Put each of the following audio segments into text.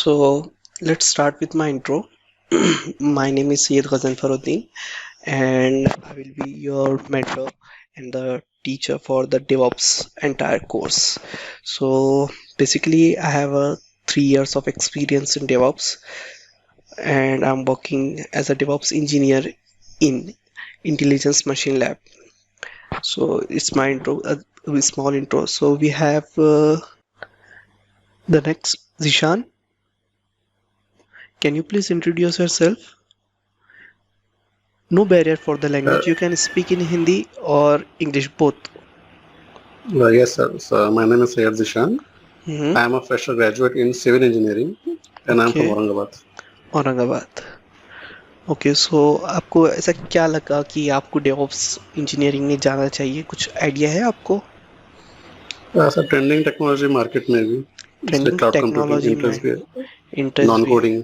So let's start with my intro. My name is Syed Ghazan Faruddin, and I will be your mentor and the teacher for the DevOps entire course. So basically, I have a 3 years of experience in DevOps, and I'm working as a DevOps engineer in Intelligence Machine Lab. So it's my intro, a small intro. So we have the next Zishan. Can you please introduce yourself? No barrier for the Uh, language. You can speak in Hindi or English both. yes, sir. So my name is Sayed Zishan. Hmm. I am a fresher graduate in civil engineering, and I'm from okay, Aurangabad. Aurangabad. Okay, so आपको ऐसा क्या लगा कि आपको DevOps engineering में जाना चाहिए? कुछ आइडिया है आपको? सर ट्रेंडिंग टेक्नोलॉजी मार्केट में भी, इसलिए ट्रेंडिंग क्लाउड कंप्यूटिंग टेक्नोलॉजी में इंटरेस्ट भी है, इंटरेस्ट नॉन भी है, कोडिंग।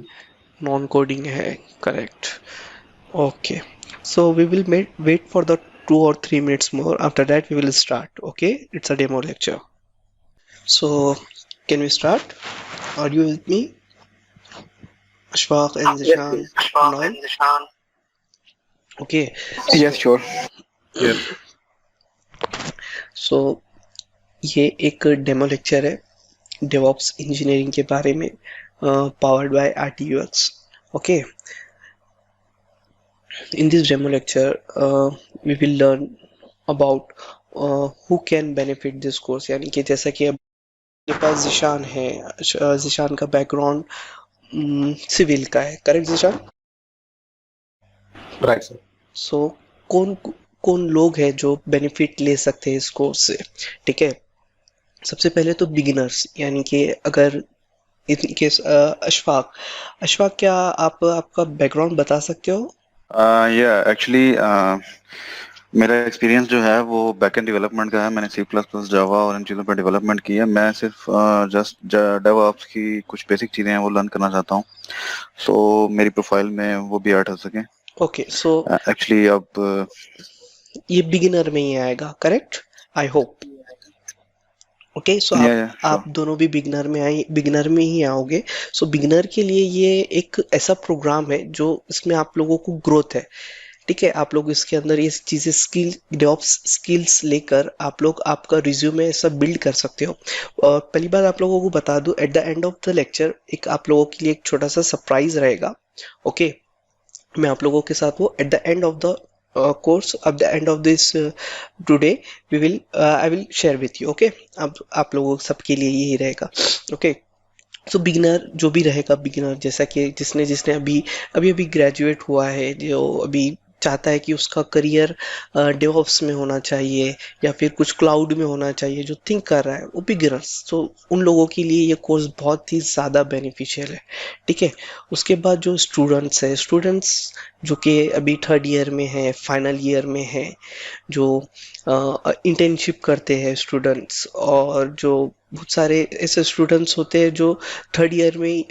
नॉन कोडिंग है, correct. Okay, so we will wait for the 2 or 3 minutes more. After that, we will start. Okay, it's a demo lecture. So, can we start? Are you with me, Ashfaq and Yes, Zishan please. and all? Okay, Yes, so sure. Yes. So ये एक demo lecture है DevOps engineering के बारे में, powered by RTUX. Okay, in this demo lecture we will learn about who can benefit this course. यानी कि जैसा कि अब मेरे पास जिशान है, जिशान का बैकग्राउंड सिविल का है, correct Zishan? Right sir. So कौन कौन लोग हैं जो बेनिफिट ले सकते हैं इस कोर्स से? ठीक है, सबसे पहले तो बिगिनर्स, यानी कि अगर इन केस अशफाक, अशफाक क्या आप आपका बैकग्राउंड बता सकते हो? या एक्चुअली मेरा एक्सपीरियंस जो है वो बैकएंड डेवलपमेंट का है. मैंने सी प्लस प्लस जावा और इन चीज़ों पर डेवलपमेंट की है. मैं सिर्फ जस्ट डेवऑप्स की कुछ बेसिक चीज़ें हैं वो लर्न करना चाहता हूँ, सो मेरी प्रोफाइल में वो भी ऐड हो सके. ओके, सो एक्चुअली अब ये बिगिनर में ही आएगा, करेक्ट? I hope. ओके, सो या आप श्योर. दोनों भी बिगिनर में ही आओगे. सो बिगिनर के लिए ये एक ऐसा प्रोग्राम है जो इसमें आप लोगों को ग्रोथ है. ठीक है, आप लोग इसके अंदर ये चीजें स्किल डेवऑप्स स्किल्स लेकर आप लोग आपका रिज्यूमे ऐसा बिल्ड कर सकते हो. और पहली बात आप लोगों को बता दूं, eight the end of the lecture एक आप लोगों के लिए एक छोटा सा सरप्राइज रहेगा. ओके, मैं आप लोगों के साथ वो at the end of the course, at the end of this today we will I will share with you. Okay, अब आप लोगों सबके लिए यही रहेगा. ओके, सो बिगिनर जो भी रहेगा, बिगिनर जैसा कि जिसने जिसने अभी अभी अभी ग्रेजुएट हुआ है, जो अभी चाहता है कि उसका करियर डेवऑप्स में होना चाहिए या फिर कुछ क्लाउड में होना चाहिए, जो थिंक कर रहा है वो बिगिनर्स, तो उन लोगों के लिए ये कोर्स बहुत ही ज़्यादा बेनिफिशियल है. ठीक है, उसके बाद जो स्टूडेंट्स है, स्टूडेंट्स जो कि अभी थर्ड ईयर में है, फाइनल ईयर में है, जो इंटर्नशिप करते हैं स्टूडेंट्स, और जो बहुत सारे ऐसे स्टूडेंट्स होते हैं जो थर्ड ईयर में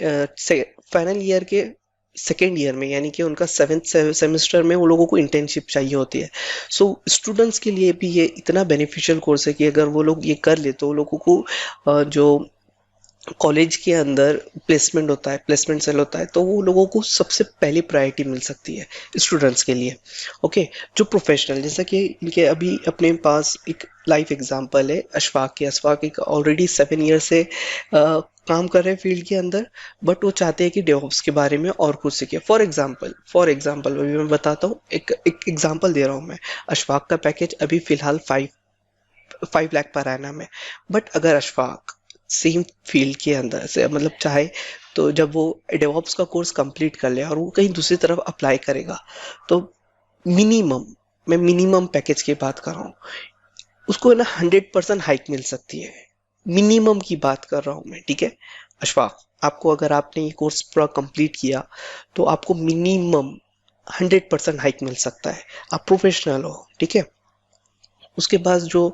फाइनल ईयर के सेकेंड ईयर में, यानी कि उनका सेवेंथ सेमेस्टर में वो लोगों को इंटर्नशिप चाहिए होती है. सो स्टूडेंट्स के लिए भी ये इतना बेनिफिशियल कोर्स है कि अगर वो लोग ये कर ले तो वो लोगों को जो कॉलेज के अंदर प्लेसमेंट होता है, प्लेसमेंट सेल होता है, तो वो लोगों को सबसे पहली प्रायोरिटी मिल सकती है स्टूडेंट्स के लिए. ओके, जो प्रोफेशनल, जैसा कि इनके अभी अपने पास एक लाइफ एग्जांपल है अशफाक के. अशफाक एक ऑलरेडी 7 ईयर से काम कर रहे हैं फील्ड के अंदर, बट वो चाहते हैं कि डेवऑप्स के बारे में और कुछ सीखे. फॉर एग्जाम्पल अभी मैं बताता हूँ, एक एग्जाम्पल दे रहा हूँ मैं. अशफाक का पैकेज अभी फिलहाल 5 लाख पर एनम है. बट अगर अशफाक सेम फील्ड के अंदर से, मतलब चाहे, तो जब वो डेवऑप्स का कोर्स कंप्लीट कर ले और वो कहीं दूसरी तरफ अप्लाई करेगा, तो मिनिमम, मैं मिनिमम पैकेज की बात कर रहा हूँ, उसको है ना 100% हाइक मिल सकती है. मिनिमम की बात कर रहा हूँ मैं. ठीक है अशफाक, आपको अगर आपने ये कोर्स पूरा कंप्लीट किया तो आपको मिनिमम 100% हाइक मिल सकता है. आप प्रोफेशनल हो, ठीक है. उसके बाद जो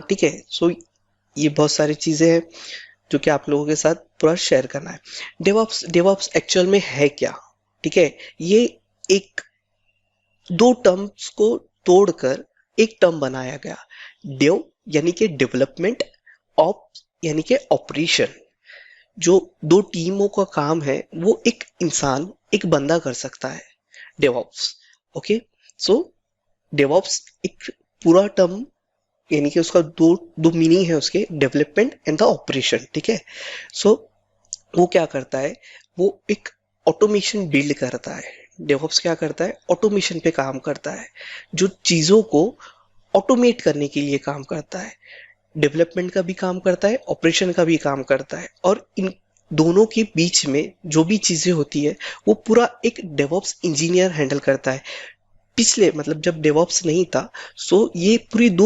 ठीक है, सो ये बहुत सारी चीजें हैं जो कि आप लोगों के साथ पूरा शेयर करना है. डेवऑप्स डेवऑप्स एक्चुअल में है क्या? ठीक है, ये एक दो टर्म्स को तोड़कर एक टर्म बनाया गया. डेव यानी कि डेवलपमेंट, ऑप यानी कि ऑपरेशन. जो दो टीमों का काम है वो एक इंसान, एक बंदा कर सकता है, डेवॉप्स। ओके, सो डेवॉप्स एक पूरा टर्म, यानी कि उसका दो दो मीनिंग है उसके, डेवलपमेंट एंड द ऑपरेशन, ठीक है। सो वो क्या करता है, वो एक ऑटोमेशन बिल्ड करता है। डेवऑप्स क्या करता है, ऑटोमेशन पे काम करता है, जो चीज़ों को ऑटोमेट करने के लिए काम करता है। डेवलपमेंट का भी काम करता है, ऑपरेशन का भी काम करता है, और इन दोनों के बीच में जो भी चीज़ें होती है वो पूरा एक डेवऑप्स इंजीनियर हैंडल करता है। पिछले मतलब जब डेवऑप्स नहीं था, सो ये पूरी दो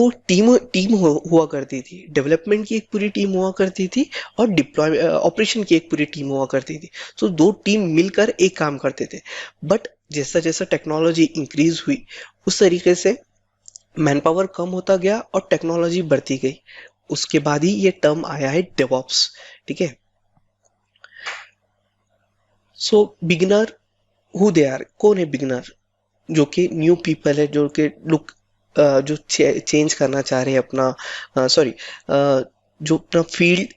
हुआ करती थी। डेवलपमेंट की एक पूरी टीम हुआ करती थी और डिप्लॉय ऑपरेशन की एक पूरी टीम हुआ करती थी। सो दो टीम मिलकर एक काम करते थे। बट जैसा जैसा टेक्नोलॉजी इंक्रीज हुई, उस तरीके से मैन पावर कम होता गया और टेक्नोलॉजी बढ़ती गई। उसके बाद ही ये टर्म आया है डेवऑप्स, ठीक है। सो बिगिनर, हु दे आर, कौन है बिगिनर? जो कि न्यू पीपल है, जो कि लुक जो चेंज करना चाह रहे हैं अपना, सॉरी, जो अपना फील्ड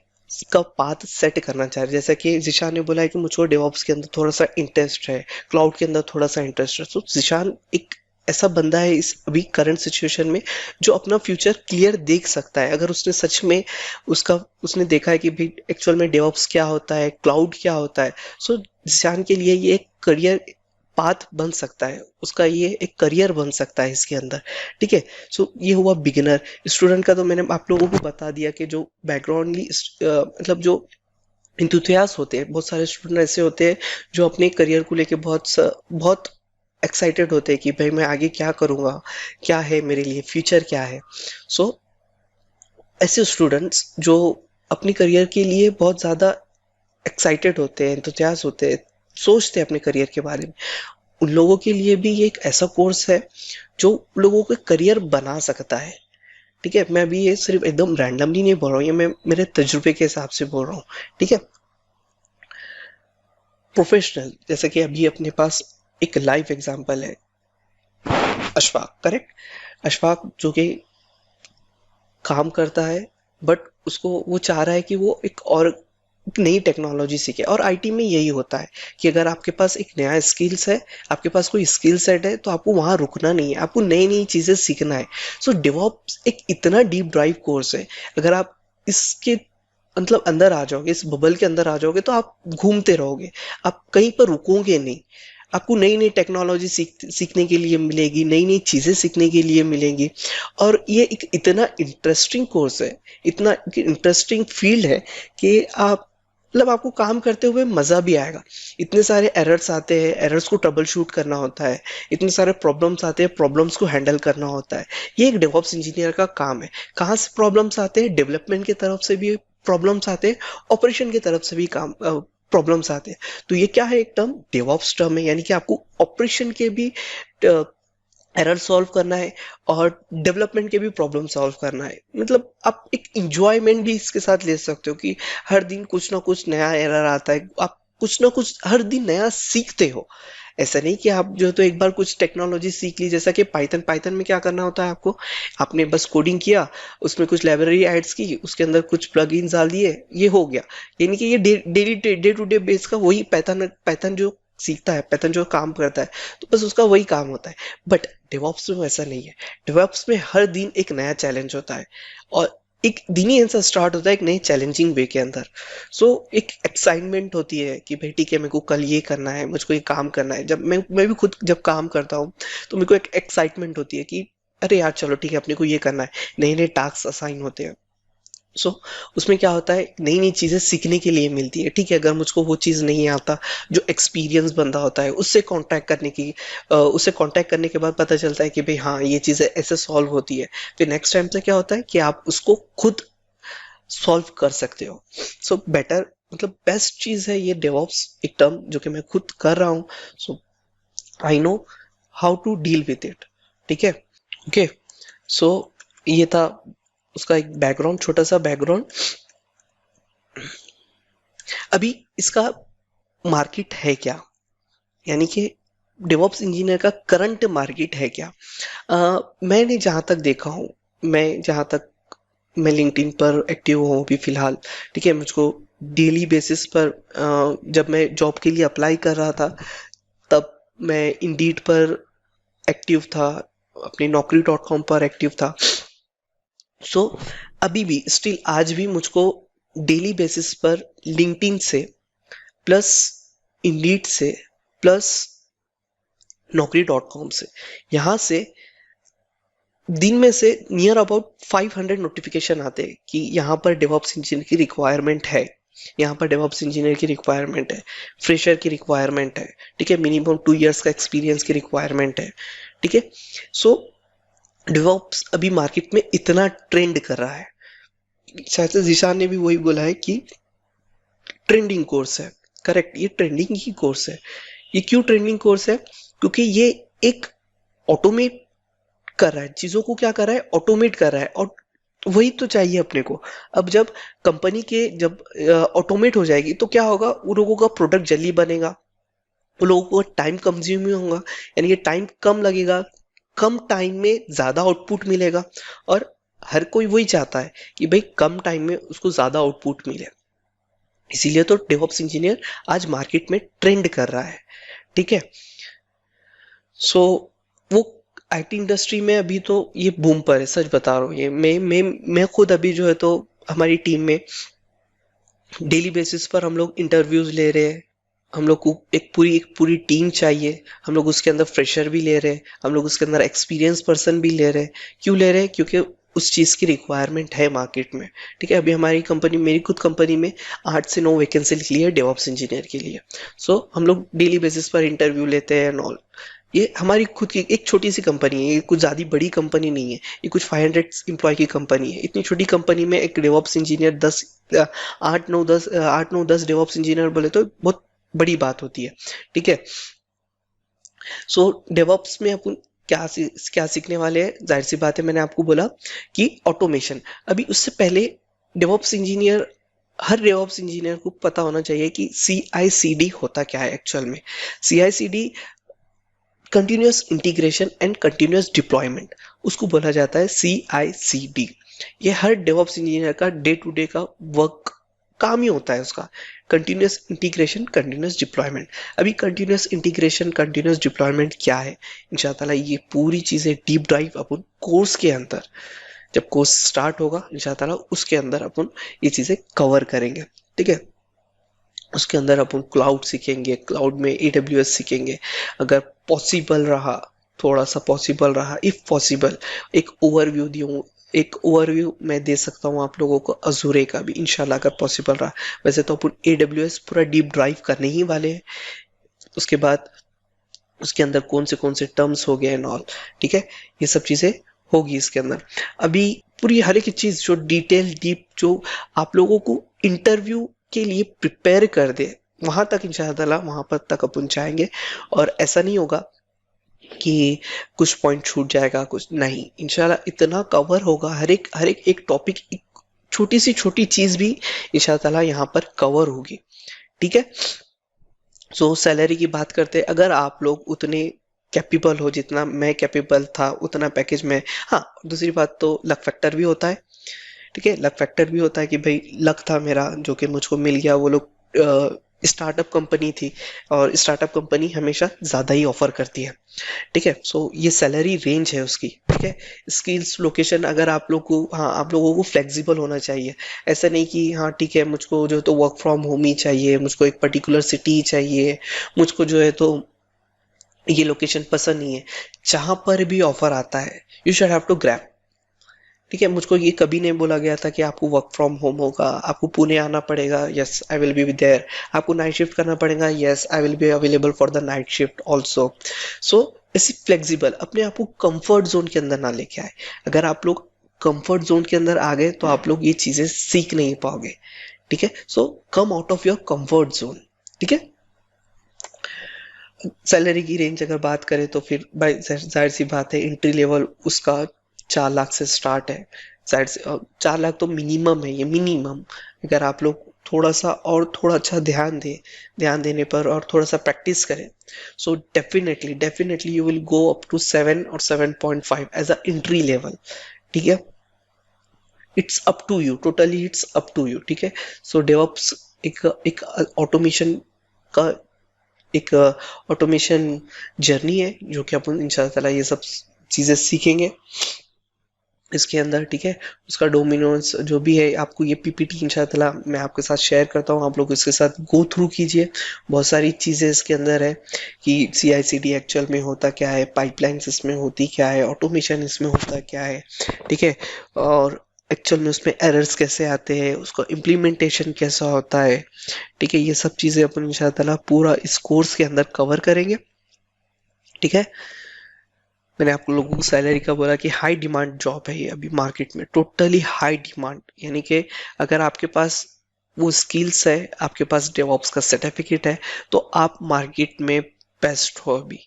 का पाथ सेट करना चाह रहे हैं। जैसा कि जिशान ने बोला है कि मुझको डेवऑप्स के अंदर थोड़ा सा इंटरेस्ट है, क्लाउड के अंदर थोड़ा सा इंटरेस्ट है। तो जिशान एक ऐसा बंदा है इस अभी करंट सिचुएशन में जो अपना फ्यूचर क्लियर देख सकता है। अगर उसने सच में उसका उसने देखा है कि भाई एक्चुअल में डेवऑप्स क्या होता है, क्लाउड क्या होता है, सो जिशान के लिए ये एक करियर पाथ बन सकता है, उसका ये एक करियर बन सकता है इसके अंदर, ठीक है। सो ये हुआ बिगिनर। स्टूडेंट का तो मैंने आप लोगों को बता दिया कि जो बैकग्राउंडली मतलब जो इंथुसियास्ट होते हैं, बहुत सारे स्टूडेंट ऐसे होते हैं जो अपने करियर को लेके बहुत एक्साइटेड होते हैं कि भाई मैं आगे क्या करूँगा, क्या है मेरे लिए फ्यूचर, क्या है। सो ऐसे स्टूडेंट्स जो अपनी करियर के लिए बहुत ज़्यादा एक्साइटेड होते हैं, इंथुसियास्ट होते हैं, सोचते हैं अपने करियर के बारे में, उन लोगों के लिए भी ये एक ऐसा कोर्स है जो लोगों को करियर बना सकता है, ठीक है। मैं अभी ये सिर्फ एकदम रैंडमली नहीं बोल रहा हूँ, ये मैं मेरे तजुर्बे के हिसाब से बोल रहा हूँ, ठीक है। प्रोफेशनल, जैसे कि अभी अपने पास एक लाइव एग्जांपल है, अशफाक, करेक्ट। अशफाक जो कि काम करता है, बट उसको वो चाह रहा है कि वो एक और नई टेक्नोलॉजी सीखे। और आईटी में यही होता है कि अगर आपके पास एक नया स्किल्स है, आपके पास कोई स्किल सेट है, तो आपको वहाँ रुकना नहीं है, आपको नई नई चीज़ें सीखना है। सो डेवऑप्स एक इतना डीप ड्राइव कोर्स है, अगर आप इसके मतलब अंदर आ जाओगे, इस बबल के अंदर आ जाओगे, तो आप घूमते रहोगे, आप कहीं पर रुकोगे नहीं। आपको नई नई टेक्नोलॉजी सीखने के लिए मिलेगी, नई नई चीज़ें सीखने के लिए मिलेंगी। और ये एक इतना इंटरेस्टिंग कोर्स है, इतना इंटरेस्टिंग फील्ड है कि आप मतलब आपको काम करते हुए मज़ा भी आएगा। इतने सारे एरर्स आते हैं, एरर्स को ट्रबल शूट करना होता है, इतने सारे प्रॉब्लम्स आते हैं, प्रॉब्लम्स को हैंडल करना होता है। ये एक डेवऑप्स इंजीनियर का काम है। कहाँ से प्रॉब्लम्स आते हैं? डेवलपमेंट की तरफ से भी प्रॉब्लम्स आते हैं, ऑपरेशन की तरफ से भी काम प्रॉब्लम्स आते हैं। तो ये क्या है, एक टर्म डेवऑप्स टर्म है, यानी कि आपको ऑपरेशन के भी एरर सॉल्व करना है और डेवलपमेंट के भी प्रॉब्लम सॉल्व करना है। मतलब आप एक इंजॉयमेंट भी इसके साथ ले सकते हो कि हर दिन कुछ ना कुछ नया एरर आता है, आप कुछ ना कुछ हर दिन नया सीखते हो। ऐसा नहीं कि आप जो है तो एक बार कुछ टेक्नोलॉजी सीख ली, जैसा कि पाइथन, पाइथन में क्या करना होता है आपको, आपने बस कोडिंग किया, उसमें कुछ लाइब्रेरी ऐड्स की, उसके अंदर कुछ प्लगइन्स डाल दिए, ये हो गया। यानी कि ये daily day to day base का वही पाइथन पाइथन जो सीखता है, पाइथन जो काम करता है, तो बस उसका वही काम होता है। बट डेवऑप्स में वैसा नहीं है। डेवऑप्स में हर दिन एक नया चैलेंज होता है और एक दिन ही ऐसा स्टार्ट होता है एक नए चैलेंजिंग वे के अंदर। सो एक एक्साइटमेंट होती है कि भाई ठीक है, मेरे को कल ये करना है, मुझको ये काम करना है। जब मैं भी खुद जब काम करता हूँ तो मेरे को एक एक्साइटमेंट होती है कि अरे यार चलो ठीक है, अपने को ये करना है, नए नए टास्क असाइन होते हैं। सो उसमें क्या होता है, नई नई चीज़ें सीखने के लिए मिलती है, ठीक है। अगर मुझको वो चीज़ नहीं आता, जो एक्सपीरियंस बंदा होता है उससे कांटेक्ट करने के बाद पता चलता है कि भाई हाँ, ये चीज़ें ऐसे सॉल्व होती है। फिर नेक्स्ट टाइम से क्या होता है कि आप उसको खुद सॉल्व कर सकते हो। सो बेटर मतलब बेस्ट चीज़ है ये डेवऑप्स, एक टर्म जो कि मैं खुद कर रहा हूँ। So I know how to deal with it, ठीक है। ओके, सो ये था उसका एक बैकग्राउंड, छोटा सा बैकग्राउंड। अभी इसका मार्केट है क्या, यानी कि डेवऑप्स इंजीनियर का करंट मार्केट है क्या? मैंने जहाँ तक देखा हूँ, मैं लिंक्डइन पर एक्टिव हूँ अभी फिलहाल, ठीक है। मुझको डेली बेसिस पर जब मैं जॉब के लिए अप्लाई कर रहा था तब मैं इंडीड पर एक्टिव था, अपनी नौकरी डॉट कॉम पर एक्टिव था। सो अभी भी स्टिल आज भी मुझको डेली बेसिस पर लिंक्डइन से प्लस इंडीड से प्लस नौकरी डॉट कॉम से, यहाँ से दिन में से नियर अबाउट 500 नोटिफिकेशन आते हैं कि यहाँ पर डेवऑप्स इंजीनियर की रिक्वायरमेंट है, यहाँ पर डेवऑप्स इंजीनियर की रिक्वायरमेंट है, फ्रेशर की रिक्वायरमेंट है, ठीक है, मिनिमम 2 इयर्स का एक्सपीरियंस की रिक्वायरमेंट है, ठीक है। सो डेवऑप्स अभी मार्केट में इतना ट्रेंड कर रहा है, शायद से जीशान ने भी वही बोला है कि ट्रेंडिंग कोर्स है। करेक्ट, ये ट्रेंडिंग ही कोर्स है। ये क्यों ट्रेंडिंग कोर्स है? क्योंकि ये एक ऑटोमेट कर रहा है चीजों को, क्या कर रहा है, ऑटोमेट कर रहा है, और वही तो चाहिए अपने को। अब जब कंपनी के जब ऑटोमेट हो जाएगी तो क्या होगा, उन लोगों का प्रोडक्ट जल्दी बनेगा, उन लोगों को टाइम कंज्यूमिंग होगा, यानी कि टाइम कम लगेगा, कम टाइम में ज्यादा आउटपुट मिलेगा। और हर कोई वही चाहता है कि भाई कम टाइम में उसको ज्यादा आउटपुट मिले, इसीलिए तो डेवऑप्स इंजीनियर आज मार्केट में ट्रेंड कर रहा है, ठीक है। सो वो आईटी इंडस्ट्री में अभी तो ये बूम पर है, सच बता रहा हूँ। ये मैं खुद अभी जो है तो हमारी टीम में डेली बेसिस पर हम लोग इंटरव्यूज ले रहे हैं। हम लोग को एक पूरी टीम चाहिए। हम लोग उसके अंदर फ्रेशर भी ले रहे हैं, हम लोग उसके अंदर एक्सपीरियंस पर्सन भी ले रहे हैं। क्यों ले रहे हैं? क्योंकि उस चीज़ की रिक्वायरमेंट है मार्केट में, ठीक है। अभी हमारी कंपनी, मेरी खुद कंपनी में 8 से 9 वैकेंसी निकली है डेवऑप्स इंजीनियर के लिए। सो हम लोग डेली बेसिस पर इंटरव्यू लेते हैं एंड ऑल। ये हमारी खुद की एक छोटी सी कंपनी है, ये कुछ ज़्यादा बड़ी कंपनी नहीं है, ये कुछ 500 एम्प्लॉय की कंपनी है। इतनी छोटी कंपनी में एक डेवऑप्स इंजीनियर 8 9 10 डेवऑप्स इंजीनियर बोले तो बहुत बड़ी बात होती है, ठीक है। सो डेवऑप्स में अपन क्या सीखने वाले हैं? जाहिर सी बात है, मैंने आपको बोला कि ऑटोमेशन। अभी उससे पहले डेवऑप्स इंजीनियर, हर डेवऑप्स इंजीनियर को पता होना चाहिए कि CI/CD होता क्या है एक्चुअल में। CI/CD continuous integration and continuous deployment, उसको बोला जाता है CI/CD। ये हर डेवऑप्स इंजीनियर का डे टू डे का वर्क काम ही होता है उसका, कंटिन्यूस इंटीग्रेशन कंटिन्यूस डिप्लॉयमेंट। अभी कंटिन्यूस इंटीग्रेशन कंटिन्यूस डिप्लॉयमेंट क्या है, इंशाल्लाह ये पूरी चीज़ें डीप ड्राइव अपन कोर्स के अंदर, जब कोर्स स्टार्ट होगा इंशाल्लाह उसके अंदर अपन ये चीज़ें कवर करेंगे, ठीक है। उसके अंदर अपन क्लाउड सीखेंगे, क्लाउड में AWS सीखेंगे, अगर पॉसिबल रहा, थोड़ा सा पॉसिबल रहा, इफ पॉसिबल एक ओवरव्यू दूँ, एक ओवरव्यू मैं दे सकता हूँ आप लोगों को अजूरे का भी, इंशाल्लाह अगर पॉसिबल रहा। वैसे तो अपन AWS पूरा डीप ड्राइव करने ही वाले हैं। उसके बाद उसके अंदर कौन से टर्म्स हो गए एंड ऑल, ठीक है, ये सब चीज़ें होगी इसके अंदर। अभी पूरी हर एक चीज़ जो डिटेल डीप जो आप लोगों को इंटरव्यू के लिए प्रिपेयर कर दे, वहां तक इंशाल्लाह वहां पर तक अपन चाहेंगे। और ऐसा नहीं होगा कि कुछ पॉइंट छूट जाएगा, कुछ नहीं, इंशाल्लाह इतना कवर होगा, हर एक टॉपिक, छोटी चीज भी इंशाल्लाह यहाँ पर कवर होगी, ठीक है। सो सैलरी की बात करते हैं, अगर आप लोग उतने कैपेबल हो जितना मैं कैपेबल था उतना पैकेज में, हाँ, दूसरी बात तो लक फैक्टर भी होता है, ठीक है। लक फैक्टर भी होता है कि भाई लक था मेरा जो कि मुझको मिल गया। वो लोग स्टार्टअप कंपनी थी और स्टार्टअप कंपनी हमेशा ज़्यादा ही ऑफर करती है, ठीक है। सो ये सैलरी रेंज है उसकी, ठीक है। स्किल्स लोकेशन, अगर आप लोग को, हाँ, आप लोगों को फ्लेक्सिबल होना चाहिए। ऐसा नहीं कि हाँ ठीक है मुझको जो है तो वर्क फ्रॉम होम ही चाहिए, मुझको एक पर्टिकुलर सिटी ही चाहिए, मुझको जो है तो ये लोकेशन पसंद नहीं है। जहाँ पर भी ऑफर आता है you should have to grab, ठीक है। मुझको ये कभी नहीं बोला गया था कि आपको वर्क फ्रॉम होम होगा, आपको पुणे आना पड़ेगा, yes I will be there. आपको नाइट शिफ्ट करना पड़ेगा, yes I will be available for the night shift also. So ऐसी फ्लेक्सिबल, अपने आप को कंफर्ट जोन के अंदर ना लेके आए। अगर आप लोग कंफर्ट जोन के अंदर आ गए तो आप लोग ये चीजें सीख नहीं पाओगे, ठीक है। So come out of your comfort zone, ठीक है। सैलरी की रेंज अगर बात करें तो फिर भाई जाहिर सी बात है, एंट्री लेवल उसका 4 लाख से स्टार्ट है। जाहिर से 4 लाख तो मिनिमम है, ये मिनिमम। अगर आप लोग थोड़ा सा और थोड़ा अच्छा ध्यान देने पर और थोड़ा सा प्रैक्टिस करें, so definitely you will go up to 7 और 7.5 एज अ एंट्री लेवल, ठीक है। It's up to you, totally it's up to you, ठीक है। सो डेवऑप्स एक एक ऑटोमेशन का एक ऑटोमेशन जर्नी है जो कि अपन इंशाल्लाह ताला ये सब चीज़ें सीखेंगे इसके अंदर, ठीक है। उसका डोमिनोज जो भी है, आपको ये पीपीटी इंशाल्लाह मैं आपके साथ शेयर करता हूँ, आप लोग इसके साथ गो थ्रू कीजिए। बहुत सारी चीज़ें इसके अंदर है कि CI/CD एक्चुअल में होता क्या है, पाइपलाइंस इसमें होती क्या है, ऑटोमेशन इसमें होता क्या है, ठीक है। और एक्चुअल में उसमें एरर्स कैसे आते हैं, उसका इम्प्लीमेंटेशन कैसा होता है, ठीक है। ये सब चीज़ें अपन इंशाल्लाह पूरा इस कोर्स के अंदर कवर करेंगे, ठीक है। मैंने आप लोगों को सैलरी का बोला कि हाई डिमांड जॉब है ये अभी मार्केट में, टोटली हाई डिमांड, यानी कि अगर आपके पास वो स्किल्स है, आपके पास डेवऑप्स का सर्टिफिकेट है, तो आप मार्केट में बेस्ट हो अभी,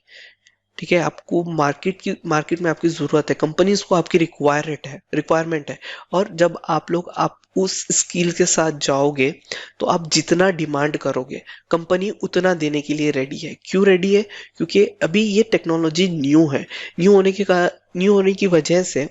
ठीक है। आपको मार्केट में आपकी जरूरत है, कंपनीज को आपकी रिक्वायरमेंट है। और जब आप उस स्किल के साथ जाओगे तो आप जितना डिमांड करोगे कंपनी उतना देने के लिए रेडी है। क्यों रेडी है? क्योंकि अभी ये टेक्नोलॉजी न्यू होने की वजह से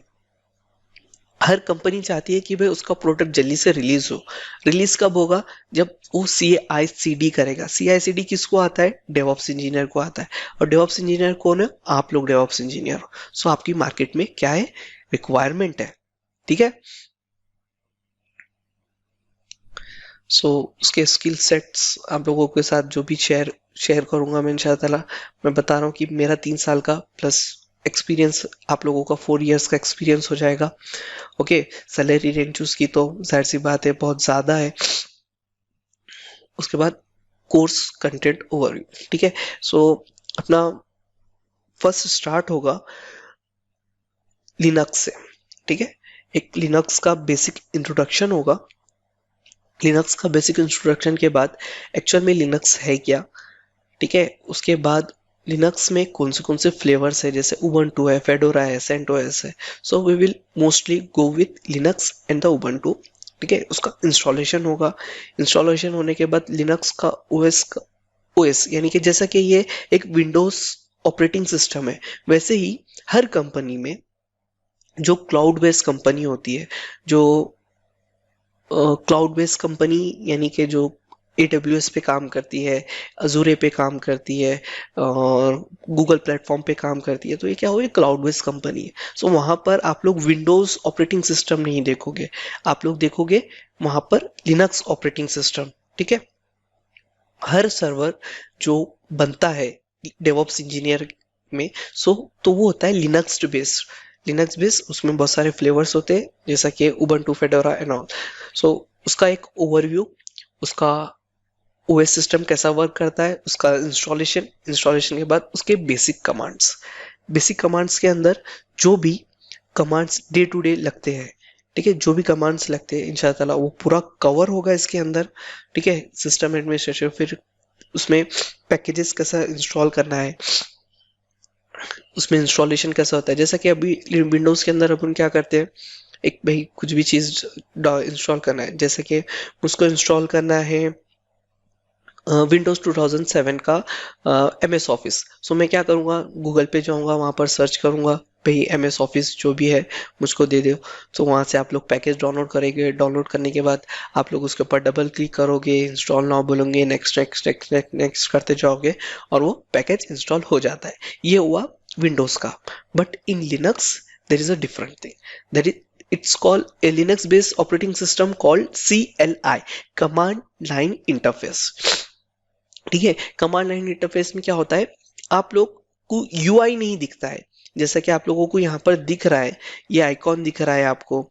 हर कंपनी चाहती है कि भाई उसका प्रोडक्ट जल्दी से रिलीज हो। रिलीज कब होगा? जब वो CI/CD करेगा। CI/CD किसको आता है? डेवऑप्स इंजीनियर को आता है। और डेवऑप्स इंजीनियर कौन है? आप लोग डेवऑप्स इंजीनियर हो। सो आपकी मार्केट में क्या है? रिक्वायरमेंट है, ठीक है। सो उसके स्किल सेट्स आप लोगों के साथ जो भी शेयर करूंगा मैं इंशाल्लाह। मैं बता रहा हूँ कि मेरा 3 साल का प्लस एक्सपीरियंस, आप लोगों का 4 इयर्स का एक्सपीरियंस हो जाएगा। ओके, सैलरी रेंज उसकी तो जाहिर सी बात है बहुत ज़्यादा है। उसके बाद कोर्स कंटेंट ओवरव्यू, ठीक है। सो अपना फर्स्ट स्टार्ट होगा लिनक्स से, ठीक है। एक लिनक्स का बेसिक इंट्रोडक्शन होगा। लिनक्स का बेसिक इंट्रोडक्शन के बाद एक्चुअल में लिनक्स है क्या, ठीक है। उसके बाद लिनक्स में कौन से फ्लेवर्स है, जैसे उबंटू है, फेडोरा है, सेंटोस है। So we will mostly go with Linux and the Ubuntu, ठीक है। उसका इंस्टॉलेशन होगा। इंस्टॉलेशन होने के बाद लिनक्स का ओएस यानी कि जैसा कि ये एक विंडोज ऑपरेटिंग सिस्टम है, वैसे ही हर कंपनी में जो क्लाउड बेस्ड कंपनी होती है, जो क्लाउड बेस्ड कंपनी यानी कि जो AWS पे काम करती है, अजूरे पे काम करती है और गूगल प्लेटफॉर्म पे काम करती है, तो ये क्या हो, ये क्लाउड बेस्ड कंपनी है। सो वहाँ पर आप लोग विंडोज ऑपरेटिंग सिस्टम नहीं देखोगे, आप लोग देखोगे वहाँ पर लिनक्स ऑपरेटिंग सिस्टम, ठीक है। हर सर्वर जो बनता है डेवऑप्स इंजीनियर में, सो तो वो होता है लिनक्स बेस्ड। उसमें बहुत सारे फ्लेवर्स होते हैं जैसा कि उबंटू, फेडोरा एंड ऑल। सो उसका एक ओवरव्यू, उसका OS सिस्टम कैसा वर्क करता है, उसका इंस्टॉलेशन के बाद उसके बेसिक कमांड्स के अंदर जो भी कमांड्स डे टू डे लगते हैं, ठीक है। जो भी कमांड्स लगते हैं इंशाल्लाह ताला वो पूरा कवर होगा इसके अंदर, ठीक है। सिस्टम एडमिनिस्ट्रेशन, फिर उसमें पैकेजेस कैसा इंस्टॉल करना है, उसमें इंस्टॉलेशन कैसा होता है। जैसा कि अभी विंडोज के अंदर अपन क्या करते हैं, एक भाई कुछ भी चीज़ इंस्टॉल करना है, जैसे कि उसको इंस्टॉल करना है विंडोज 2007 का MS ऑफिस। सो मैं क्या करूँगा, गूगल पे जाऊँगा, वहाँ पर सर्च करूँगा भाई MS ऑफिस जो भी है मुझको दे दो। तो वहाँ से आप लोग पैकेज डाउनलोड करेंगे। डाउनलोड करने के बाद आप लोग उसके ऊपर डबल क्लिक करोगे, इंस्टॉल नाउ बोलोगे, next next next next next करते जाओगे और वो पैकेज इंस्टॉल हो जाता है। ये हुआ विंडोज़ का। But in Linux there is a different thing, that is it's called a Linux based operating system called CLI, command line interface, ठीक है। कमांड लाइन इंटरफेस में क्या होता है, आप लोग को UI नहीं दिखता है, जैसा कि आप लोगों को यहाँ पर दिख रहा है, ये आइकॉन दिख रहा है आपको।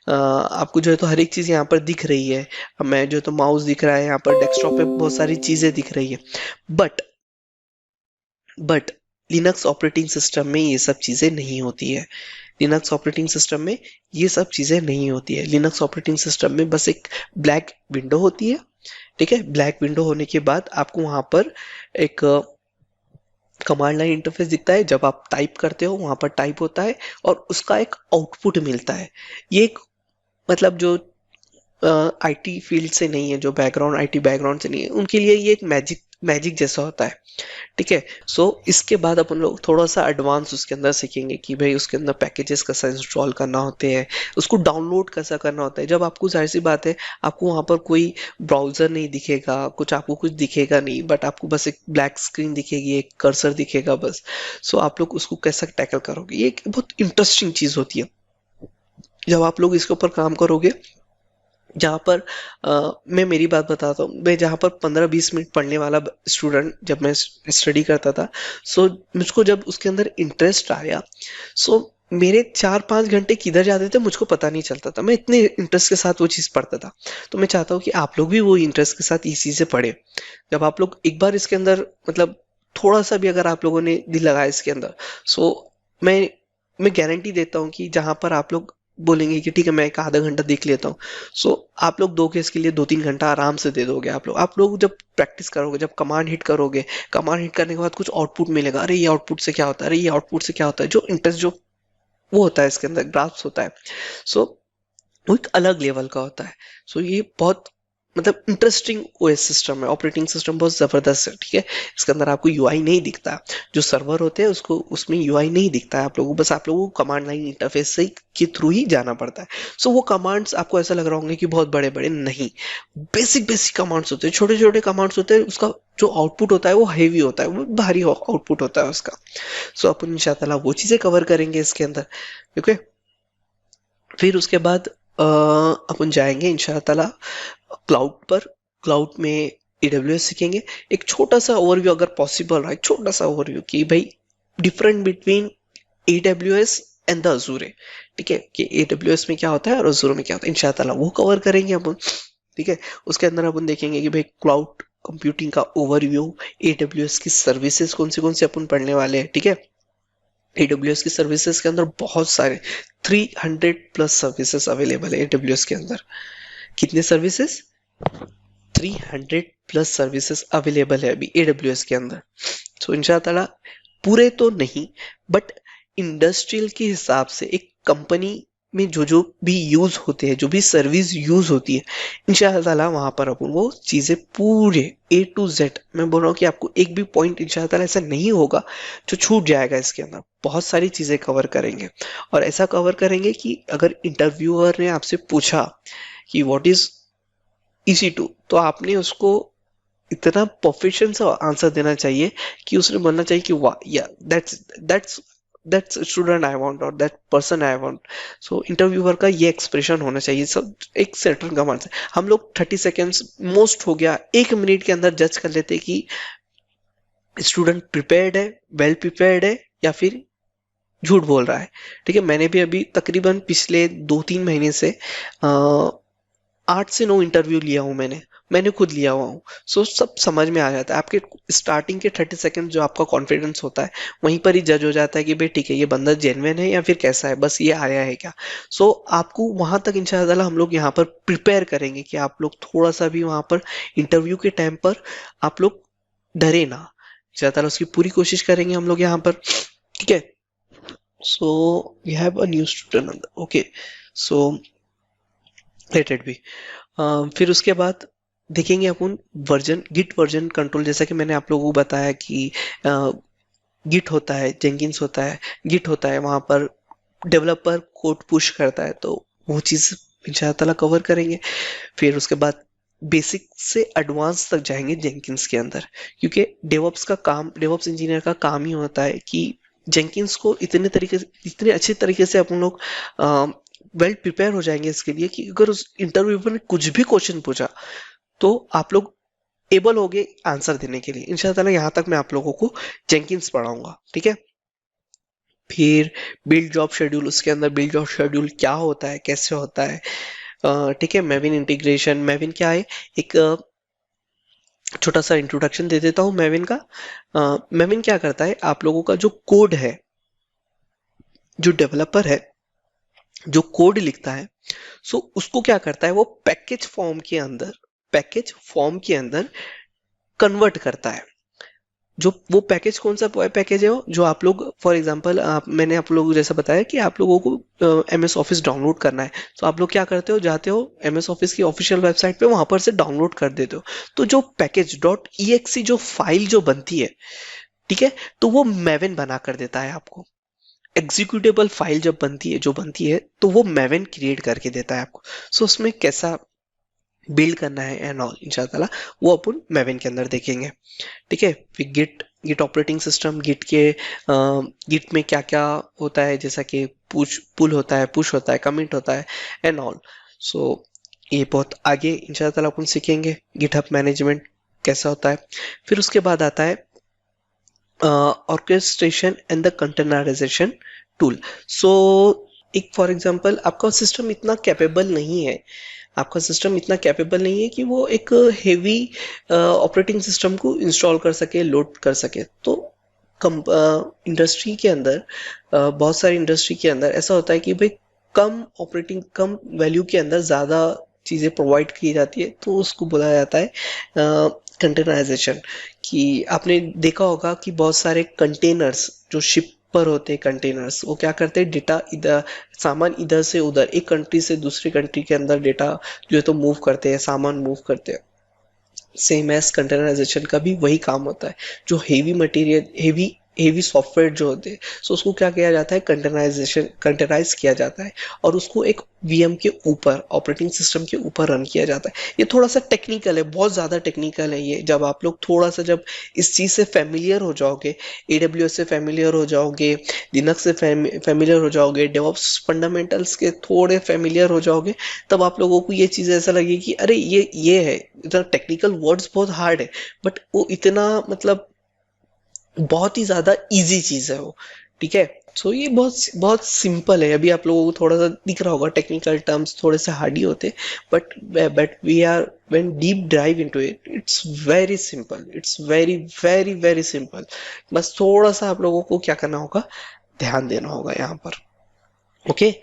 आपको जो है तो हर एक चीज़ यहाँ पर दिख रही है। अब मैं जो है तो माउस दिख रहा है, यहाँ पर डेस्कटॉप पे बहुत सारी चीज़ें दिख रही है। बट लिनक्स ऑपरेटिंग सिस्टम में ये सब चीज़ें नहीं होती है। लिनक्स ऑपरेटिंग सिस्टम में ये सब चीज़ें नहीं होती है। लिनक्स ऑपरेटिंग सिस्टम में बस एक ब्लैक विंडो होती है, ठीक है। ब्लैक विंडो होने के बाद आपको वहाँ पर एक कमांड लाइन इंटरफेस दिखता है। जब आप टाइप करते हो वहाँ पर टाइप होता है और उसका एक आउटपुट मिलता है। ये एक मतलब जो IT फील्ड से नहीं है, जो बैकग्राउंड IT बैकग्राउंड से नहीं है, उनके लिए ये एक मैजिक मैजिक जैसा होता है। ठीक है। सो इसके बाद अपन लोग थोड़ा सा एडवांस उसके अंदर सीखेंगे कि भाई उसके अंदर पैकेजेस कैसा इंस्टॉल करना होते हैं, उसको डाउनलोड कैसा करना होता है। जब आपको जाहिर सी बात है आपको वहां पर कोई ब्राउजर नहीं दिखेगा, कुछ आपको कुछ दिखेगा नहीं, बट आपको बस एक ब्लैक स्क्रीन दिखेगी, एक कर्सर दिखेगा बस। सो आप लोग उसको कैसा टैकल करोगे, ये एक बहुत इंटरेस्टिंग चीज होती है जब आप लोग इसके ऊपर काम करोगे। जहाँ पर मैं मेरी बात बताता हूँ, मैं जहाँ पर 15-20 मिनट पढ़ने वाला स्टूडेंट जब मैं स्टडी करता था, सो मुझको जब उसके अंदर इंटरेस्ट आया, सो मेरे 4-5 घंटे किधर जाते थे मुझको पता नहीं चलता था, मैं इतने इंटरेस्ट के साथ वो चीज़ पढ़ता था। तो मैं चाहता हूँ कि आप लोग भी वो इंटरेस्ट के साथ इसी से पढ़े। जब आप लोग एक बार इसके अंदर मतलब थोड़ा सा भी अगर आप लोगों ने दिल लगाया इसके अंदर, सो मैं मैं गारंटी देता हूँ कि जहां पर आप लोग बोलेंगे कि ठीक है मैं एक आधा घंटा देख लेता हूँ, सो आप लोग 2 केस के लिए 2-3 घंटा आराम से दे दोगे। आप लोग जब प्रैक्टिस करोगे, जब कमांड हिट करोगे, कमांड हिट करने के बाद कुछ आउटपुट मिलेगा, अरे ये आउटपुट से क्या होता है, अरे ये आउटपुट से क्या होता है, जो इंटरेस्ट जो वो होता है इसके अंदर ग्राफ्स होता है। सो वो एक अलग लेवल का होता है। सो ये बहुत मतलब इंटरेस्टिंग ओएस सिस्टम है, ऑपरेटिंग सिस्टम बहुत जबरदस्त है। ठीक है। इसके अंदर आपको यूआई नहीं दिखता, जो सर्वर होते हैं उसको उसमें यूआई नहीं दिखता है आप लोगों को, बस आप लोगों को कमांड लाइन इंटरफेस से के थ्रू ही जाना पड़ता है। सो वो कमांड्स आपको ऐसा लग रहा होंगे कि बहुत बड़े बड़े नहीं, बेसिक बेसिक कमांड्स होते हैं, छोटे छोटे कमांड्स होते हैं, उसका जो आउटपुट होता है वो हैवी होता है, वो भारी आउटपुट होता है उसका। सो अपन इंशाल्लाह वो चीजें कवर करेंगे इसके अंदर। ओके। फिर उसके बाद अपन जाएंगे इंशाल्लाह क्लाउड पर। क्लाउड में एडब्ल्यूएस सीखेंगे। एक छोटा सा ओवरव्यू अगर पॉसिबल रहा, एक छोटा सा ओवरव्यू कि भाई different between AWS and the अजूरे। ठीक है, कि एडब्ल्यूएस में क्या होता है और अजूर में क्या होता है, इंशाल्लाह वो कवर करेंगे अपन। ठीक है। उसके अंदर अपन देखेंगे कि भाई क्लाउड कंप्यूटिंग का ओवरव्यू, एडब्ल्यूएस की सर्विसेज कौन सी अपन पढ़ने वाले हैं। ठीक है। एडब्ल्यूएस की सर्विसेज के अंदर बहुत सारे 300+ सर्विसेज अवेलेबल है एडब्ल्यूएस के अंदर। कितने सर्विसेज? 300+ सर्विसेज अवेलेबल है अभी एडब्ल्यूएस के अंदर। सो इंशाल्लाह पूरे तो नहीं, बट इंडस्ट्रियल के हिसाब से एक कंपनी में जो जो भी यूज होते हैं, जो भी सर्विस यूज होती है, इंशाल्लाह वहां पर अपन वो चीजें पूरे A to Z, मैं बोल रहा हूँ कि आपको एक भी पॉइंट इंशाल्लाह ऐसा नहीं होगा जो छूट जाएगा। इसके अंदर बहुत सारी चीजें कवर करेंगे, और ऐसा कवर करेंगे कि अगर इंटरव्यूअर ने आपसे पूछा कि व्हाट इज EC2, तो आपने उसको इतना परफेक्शन से आंसर देना चाहिए कि उसने बोलना चाहिए कि वाह या that's that's student I want और that person I want. So interviewer का ये एक्सप्रेशन होना चाहिए सब एक सर्टेन कमांड से। हम लोग 30 सेकेंड्स मोस्ट हो गया 1 मिनट के अंदर जज कर लेते हैं कि स्टूडेंट प्रिपेयर्ड है, वेल प्रिपेयर्ड है, या फिर झूठ बोल रहा है। ठीक है। मैंने भी अभी तकरीबन पिछले 2-3 महीने से 8 से 9 इंटरव्यू लिया हूँ, मैंने खुद लिया हुआ हूँ। सो सब समझ में आ जाता है। आपके स्टार्टिंग के 30 सेकंड जो आपका कॉन्फिडेंस होता है वहीं पर ही जज हो जाता है कि भाई ठीक है ये बंदा जेन्युइन है या फिर कैसा है, बस ये आया है क्या। सो आपको वहां तक इंशाल्लाह हम लोग यहाँ पर प्रिपेयर करेंगे कि आप लोग थोड़ा सा भी वहां पर इंटरव्यू के टाइम पर आप लोग डरे ना, इंशाल्लाह उसकी पूरी कोशिश करेंगे हम लोग यहाँ पर। ठीक है। So we have a new student. Okay. So let it be. फिर उसके बाद देखेंगे अपन वर्जन, गिट वर्जन कंट्रोल। जैसा कि मैंने आप लोगों को बताया कि गिट होता है, जेंकिन्स होता है, गिट होता है, वहां पर डेवलपर कोड पुश करता है, तो वो चीज इंशाल्लाह कवर करेंगे। फिर उसके बाद बेसिक से एडवांस तक जाएंगे जेंकिन्स के अंदर, क्योंकि डेवऑप्स का काम, डेवऑप्स इंजीनियर का काम ही होता है कि जेंकिन्स को इतने अच्छे तरीके से अपन लोग वेल प्रिपेयर हो जाएंगे इसके लिए कि अगर उस इंटरव्यू ने कुछ भी क्वेश्चन पूछा तो आप लोग एबल होगे आंसर देने के लिए। इंशाल्लाह यहाँ तक मैं आप लोगों को जेंकिन्स पढ़ाऊंगा। ठीक है। फिर बिल्ड जॉब शेड्यूल, उसके अंदर बिल्ड जॉब शेड्यूल क्या होता है, कैसे होता है। ठीक है। मेविन इंटीग्रेशन, मेविन क्या है, एक छोटा सा इंट्रोडक्शन दे देता हूँ मेविन का। मेविन क्या करता है, आप लोगों का जो कोड है, जो डेवलपर है जो कोड लिखता है, सो उसको क्या करता है, वो पैकेज फॉर्म के अंदर कन्वर्ट करता है। जो वो पैकेज कौन सा पैकेज है वो जो आप लोग फॉर एग्जांपल मैंने आप लोगों को जैसा बताया कि आप लोगों को एमएस ऑफिस डाउनलोड करना है, तो आप लोग क्या करते हो, जाते हो एमएस ऑफिस की ऑफिशियल वेबसाइट पे, वहां पर से डाउनलोड कर देते हो। तो जो पैकेज डॉट ई जो फाइल जो बनती है, ठीक है, तो वो मैविन बना कर देता है आपको। एग्जीक्यूटेबल फाइल जब बनती है तो वो मैविन क्रिएट करके देता है आपको। सो उसमें कैसा बिल्ड करना है एंड ऑल इंशाल्लाह वो अपन मैविन के अंदर देखेंगे। ठीक है, फिर Git Git operating system, Git के गिट में क्या क्या होता है, जैसा कि पुल होता है, पुश होता है, कमिट होता है एंड ऑल। सो ये बहुत आगे इंशाल्लाह अपन सीखेंगे गिटहब मैनेजमेंट कैसा होता है। फिर उसके बाद आता है orchestration and the containerization tool. So एक फॉर एग्जांपल आपका सिस्टम इतना कैपेबल नहीं है, आपका सिस्टम इतना कैपेबल नहीं है कि वो एक हेवी ऑपरेटिंग सिस्टम को इंस्टॉल कर सके, लोड कर सके। तो इंडस्ट्री के अंदर बहुत सारी इंडस्ट्री के अंदर ऐसा होता है कि भाई कम वैल्यू के अंदर ज़्यादा चीज़ें प्रोवाइड की जाती है, तो उसको बोला जाता है कंटेनराइजेशन। कि आपने देखा होगा कि बहुत सारे कंटेनर्स जो शिप पर होते हैं, कंटेनर्स वो क्या करते हैं, डेटा इधर सामान इधर से उधर एक कंट्री से दूसरी कंट्री के अंदर डेटा जो है तो मूव करते हैं, सामान मूव करते हैं। सेम एज कंटेनराइजेशन का भी वही काम होता है। जो हेवी मटेरियल, हेवी सॉफ्टवेयर जो होते हैं, सो उसको क्या किया जाता है, कंटेनराइज किया जाता है और उसको एक वीएम के ऊपर, ऑपरेटिंग सिस्टम के ऊपर रन किया जाता है। ये थोड़ा सा टेक्निकल है, बहुत ज़्यादा टेक्निकल है ये। जब आप लोग थोड़ा सा जब इस चीज़ से फेमिलियर हो जाओगे, एडब्ल्यूएस से फेमिलियर हो जाओगे, लिनक्स से फेमिलियर हो जाओगे, डेवऑप्स फंडामेंटल्स के थोड़े फेमिलियर हो जाओगे, तब आप लोगों को ये चीज़ ऐसा लगेगी कि अरे ये है, इतना टेक्निकल वर्ड्स बहुत हार्ड है, बट वो इतना मतलब बहुत ही ज्यादा इजी चीज है वो। ठीक है, सो ये बहुत बहुत सिंपल है। अभी आप लोगों को थोड़ा सा दिख रहा होगा टेक्निकल टर्म्स थोड़े से हार्ड ही होते, but we are when deep drive into it, it's very simple, it's very very very simple. बस थोड़ा सा आप लोगों को क्या करना होगा, ध्यान देना होगा यहाँ पर। ओके,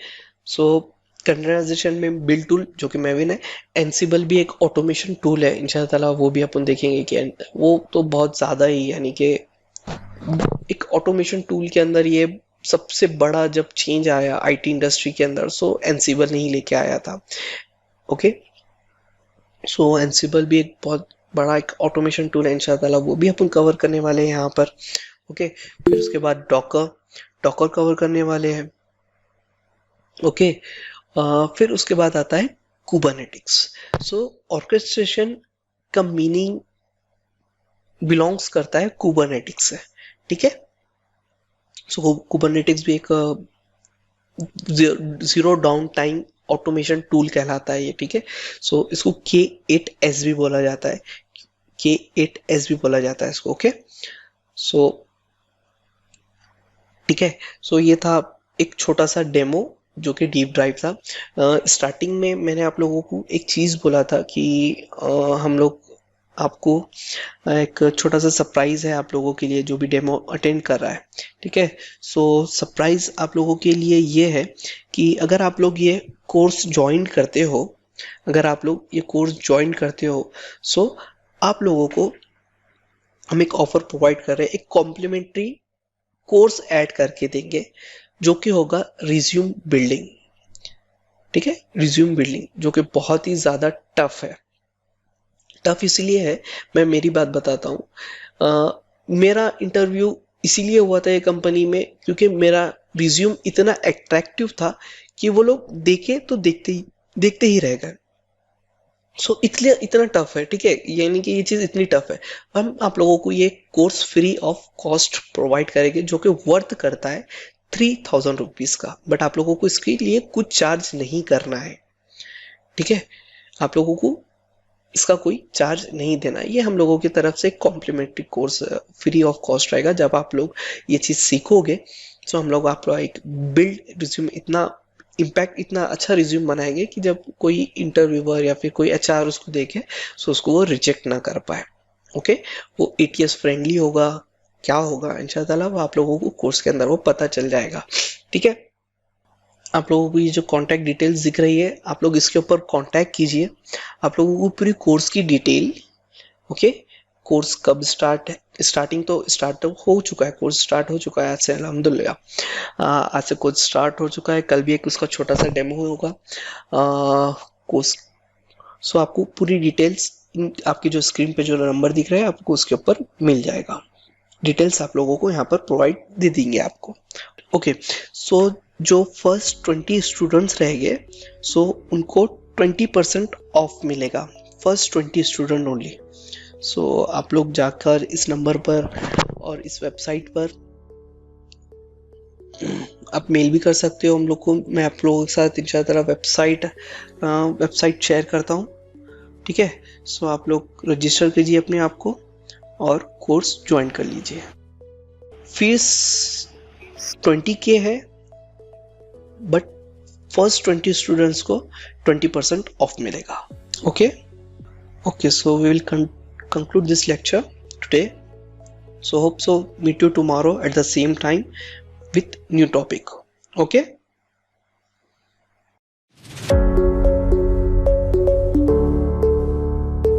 सो कंटेनराइजेशन में बिल्ड टूल जो कि मैविन है, एनसिबल भी एक ऑटोमेशन टूल है इंशाल्लाह, वो भी अपन देखेंगे कि वो तो बहुत ज़्यादा ही यानी कि एक ऑटोमेशन टूल के अंदर ये सबसे बड़ा जब चेंज आया आईटी इंडस्ट्री के अंदर, सो एनसिबल नहीं लेके आया था। ओके, सो एनसिबल भी एक बहुत बड़ा एक ऑटोमेशन टूल है इंशाल्लाह, वो भी अपन कवर करने वाले हैं यहाँ पर। ओके, फिर उसके बाद डॉकर डॉकर कवर करने वाले हैं। ओके, फिर उसके बाद आता है कुबरनेटिक्स। सो ऑर्केस्ट्रेशन का मीनिंग बिलोंग्स करता है कुबरनेटिक्स से। ठीक है, सो कुबरनेटिक्स भी एक zero down time automation tool कहलाता है ये। ठीक है, सो इसको K8S भी बोला जाता है, K8S भी बोला जाता है इसको। ओके, सो ठीक है, सो ये था एक छोटा सा डेमो जो कि डीप ड्राइव था। स्टार्टिंग में मैंने आप लोगों को एक चीज़ बोला था कि हम लोग आपको एक छोटा सा सरप्राइज है आप लोगों के लिए जो भी डेमो अटेंड कर रहा है। ठीक है, सो सरप्राइज आप लोगों के लिए ये है कि अगर आप लोग ये कोर्स ज्वाइन करते हो, अगर आप लोग ये कोर्स ज्वाइन करते हो, सो आप लोगों को हम एक ऑफर प्रोवाइड कर रहे हैं, एक कॉम्प्लीमेंट्री कोर्स ऐड करके देंगे जो कि होगा रिज्यूम बिल्डिंग। ठीक है, रिज्यूम बिल्डिंग जो कि बहुत ही ज़्यादा टफ है। टफ इसलिए है, मैं मेरी बात बताता हूँ। मेरा इंटरव्यू इसीलिए हुआ था ये कंपनी में क्योंकि मेरा रिज्यूम इतना अट्रैक्टिव था कि वो लोग देखे तो देखते ही रह गए। सो इसलिए इतना टफ है। ठीक है, यानी कि ये चीज़ इतनी टफ है। हम आप लोगों को ये course free of cost provide करेंगे जो कि वर्थ करता है 3000 रुपीज़ का, बट आप लोगों को इसके लिए कुछ चार्ज नहीं करना है। ठीक है, आप लोगों को इसका कोई चार्ज नहीं देना है। ये हम लोगों की तरफ से complimentary course free of cost रहेगा। जब आप लोग ये चीज़ सीखोगे तो हम लोग आप लोग एक बिल्ड रिज्यूम इतना अच्छा रिज्यूम बनाएंगे कि जब कोई इंटरव्यूअर या फिर कोई एचआर उसको देखे तो उसको वो रिजेक्ट ना कर पाए। ओके, वो एटीएस फ्रेंडली होगा, क्या होगा इंशाल्लाह वो आप लोगों को कोर्स के अंदर वो पता चल जाएगा। ठीक है, आप लोगों को ये जो कॉन्टैक्ट डिटेल्स दिख रही है, आप लोग इसके ऊपर कॉन्टैक्ट कीजिए। आप लोगों को पूरी कोर्स की डिटेल, ओके, कोर्स कब स्टार्टिंग तो स्टार्ट हो चुका है, कोर्स स्टार्ट हो चुका है आज से, अल्हम्दुलिल्लाह। आज से कोर्स स्टार्ट हो चुका है, कल भी एक उसका छोटा सा डेमो होगा कोर्स। सो आपको पूरी डिटेल्स आपकी जो स्क्रीन पे जो नंबर दिख रहा है आपको उसके ऊपर मिल जाएगा। डिटेल्स आप लोगों को यहाँ पर प्रोवाइड दे देंगे आपको। ओके, सो जो फर्स्ट 20 स्टूडेंट्स रहेंगे सो उनको 20% ऑफ मिलेगा, फर्स्ट 20 स्टूडेंट ओनली। सो आप लोग जाकर इस नंबर पर और इस वेबसाइट पर आप मेल भी कर सकते हो हम लोग को। मैं आप लोगों के साथ इंशाअल्लाह वेबसाइट शेयर करता हूँ, ठीक है। सो आप लोग रजिस्टर कीजिए अपने आप को और कोर्स ज्वाइन कर लीजिए। फीस 20K है, बट फर्स्ट 20 स्टूडेंट्स को 20% ऑफ मिलेगा। Okay, so we will conclude this lecture today. So hope so meet you tomorrow at the same time with new topic. Okay.